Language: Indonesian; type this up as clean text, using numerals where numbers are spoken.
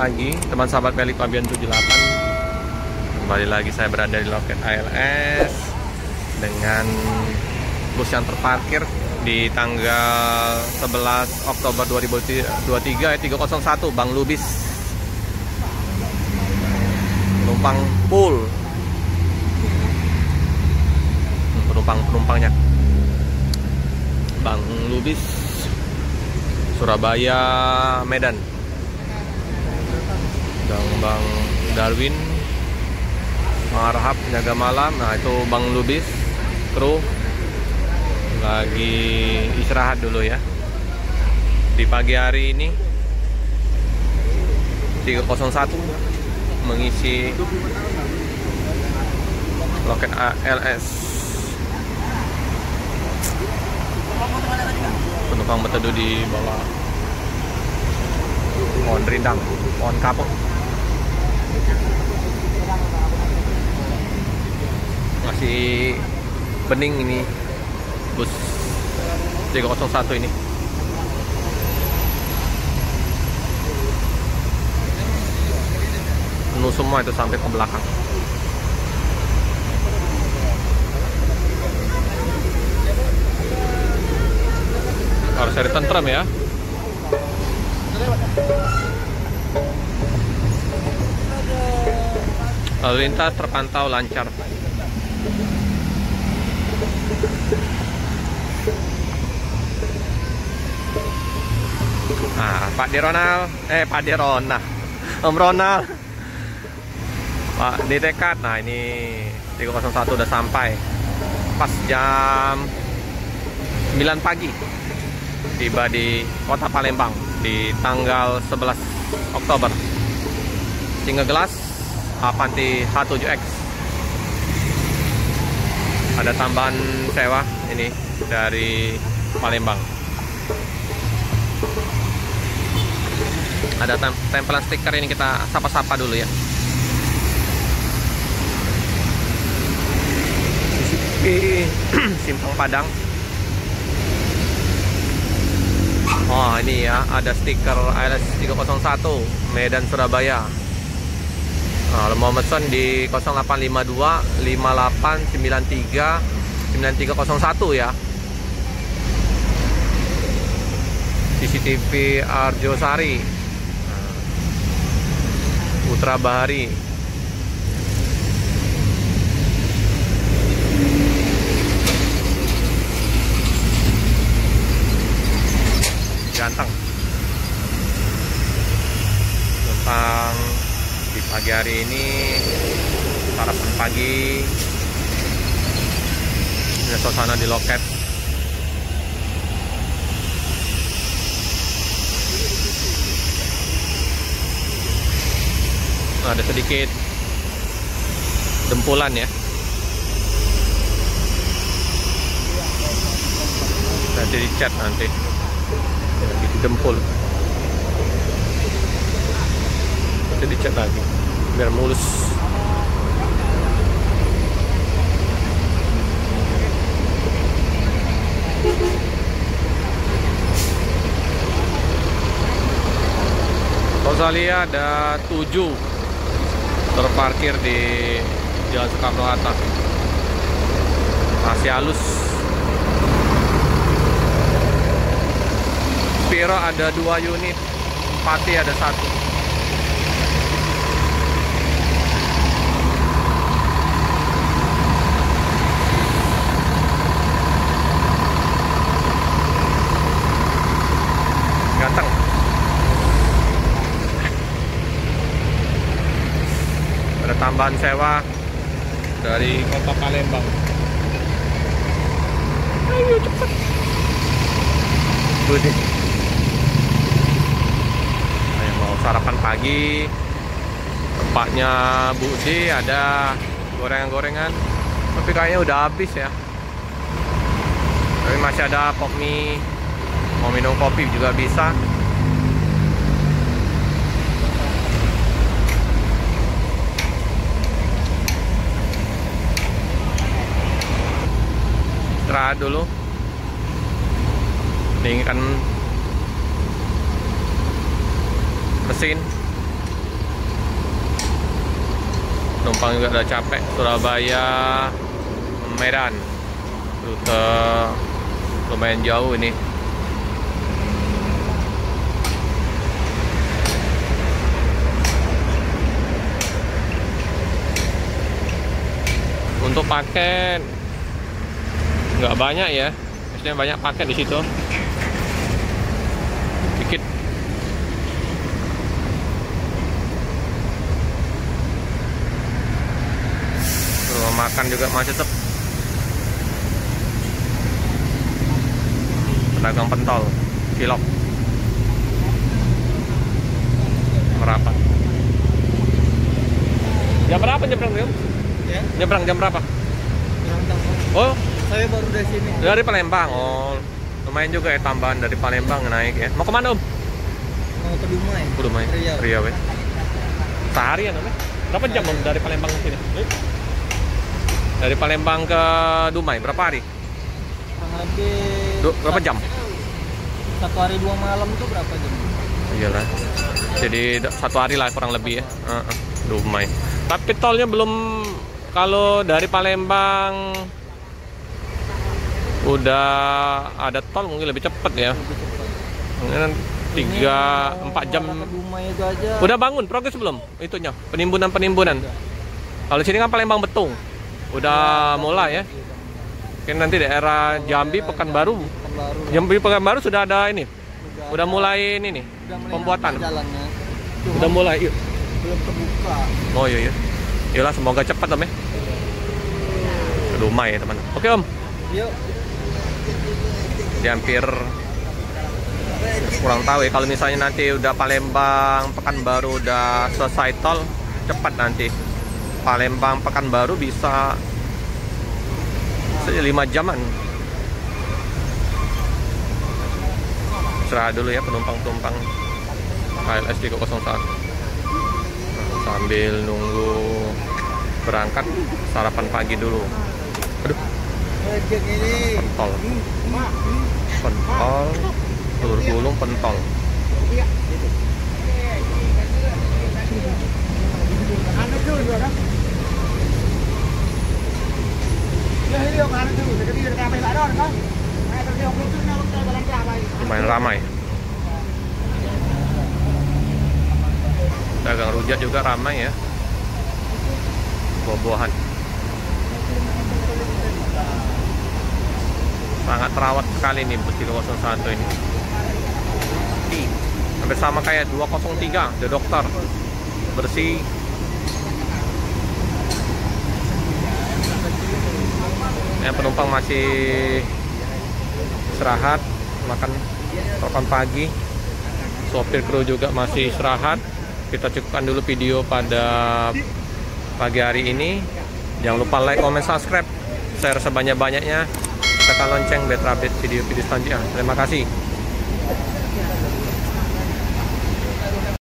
pagi teman sahabat Pelik Pabian 78. Kembali lagi saya berada di loket ALS dengan bus yang terparkir di tanggal 11 Oktober 2023 301 Bang Lubis. Penumpang full. Penumpangnya Bang Lubis Surabaya Medan. Dan Bang Darwin Marhab jaga malam. Nah itu Bang Lubis kru lagi istirahat dulu ya di pagi hari ini 301 mengisi loket ALS. Penumpang berteduh di bawah pohon rindang, pohon kapuk. Masih bening ini bus 301 ini. Penuh semua itu sampai ke belakang. Harus cari tentrem ya. Lalu lintas terpantau lancar. Nah, Pak Ronald, Om Ronald, Pak Dekat. Nah ini 301 udah sampai pas jam 9 pagi. Tiba di kota Palembang di tanggal 11 Oktober. Single Glass Avanti H7X. Ada tambahan sewa ini dari Palembang. Ada tempelan stiker ini, kita sapa-sapa dulu ya. Simpang Padang. Oh ini ya, ada stiker ALS 301 Medan Surabaya. Nah, mau mesen di 0852 5893 9301 ya. CCTV Arjosari, Putra Bahari. Ganteng tentang di pagi hari ini, sarapan pagi. Ini suasana di loket. Ada sedikit dempulan ya. Nanti dicat nanti. Dempul, nanti dicat lagi biar mulus. Rosalia ada 7 terparkir di Jalan Soekarno-Hatta, masih halus. Spiro ada 2 unit, Pati ada 1. Ganteng. Ada tambahan sewa dari kota Palembang. Ayo cepet. Budi. Sarapan pagi, tempatnya Budi ada gorengan-gorengan, tapi kayaknya udah habis ya. Tapi masih ada pop mie, mau minum kopi juga bisa. Istirahat dulu, dinginkan mesin Penumpang juga udah capek. Surabaya Medan, rute lumayan jauh ini. Untuk paket nggak banyak ya, maksudnya banyak paket di situ, dikit. Rumah makan juga masih tetap. Pedagang pentol, cilok, merapat. Jam berapa nyebrang, Bim? Ya, Nyebrang jam berapa? Oh, saya baru dari sini. dari Palembang. Oh, lumayan juga ya tambahan dari Palembang naik ya. Mau kemana, Om? Mau ke Dumai. Dumai, Riau. Riau ya. Seharian, Om? Berapa jam, Om, dari Palembang ke sini? Dari Palembang ke Dumai, berapa hari? Kurang lebih Berapa jam? 1 hari 2 malam itu berapa jam? Iyalah. Jadi 1 hari lah kurang lebih ya. Dumai. Tapi tolnya belum, kalau dari Palembang udah ada tol mungkin lebih cepet ya. Mungkin 3-4 jam. Ke Dumai itu aja. Udah bangun progres belum? Itunya penimbunan. Kalau sini kan Palembang Betung. Udah mulai ya. Mungkin nanti daerah Jambi, Pekanbaru. Jambi, Pekanbaru sudah ada ini. Udah mulai ini nih, pembuatan. Jalannya. Udah mulai, yuk. Belum terbuka. Oh iya. Yalah, semoga cepat, Om ya. Ke Dumai ya, teman. Oke, Om. Yuk. Dia hampir kurang tahu ya, kalau misalnya nanti udah Palembang Pekanbaru udah selesai tol, cepat nanti. Palembang Pekanbaru bisa 5 jaman. Istirahat dulu ya penumpang-penumpang KLS 301. Sambil nunggu berangkat, sarapan pagi dulu. Aduh, pentol, telur gulung pentol. Lumayan ramai. Dagang rujak juga ramai ya. Buah-buahan. Sangat terawat sekali nih bus 301 ini. Hampir sama kayak 203, The Dokter. Bersih. Ya, penumpang masih istirahat, makan pagi. Sopir kru juga masih istirahat. Kita cukupkan dulu video pada pagi hari ini. Jangan lupa like, comment, subscribe, share sebanyak-banyaknya. Tekan lonceng biar update video-video selanjutnya. Terima kasih.